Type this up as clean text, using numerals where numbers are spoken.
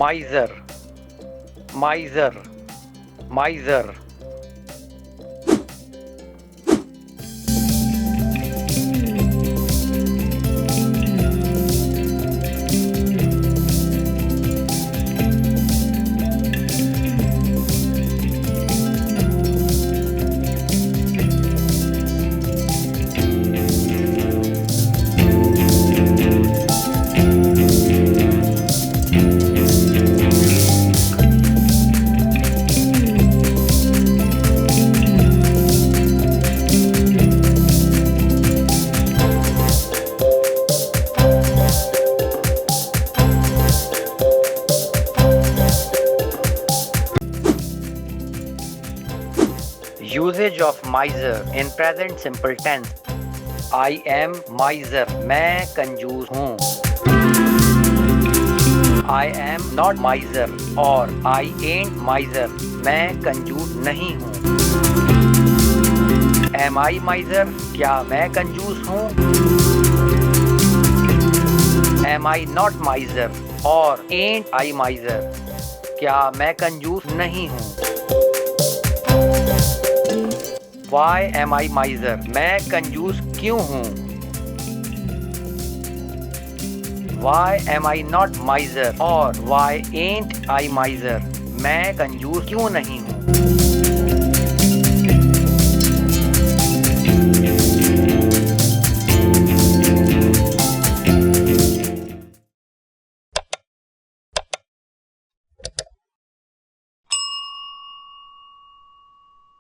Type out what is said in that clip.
miser, miser, miser. Usage of miser in present simple tense. I am miser. मैं कंजूस हूँ. I am not miser और I ain't miser. मैं कंजूस नहीं हूँ. Am I miser? क्या मैं कंजूस हूँ? Am I not miser और ain't I miser? क्या मैं कंजूस नहीं हूँ? Why am I miser? मैं कंजूस क्यों हूँ? Why am I not miser और why ain't I miser? मैं कंजूस क्यों नहीं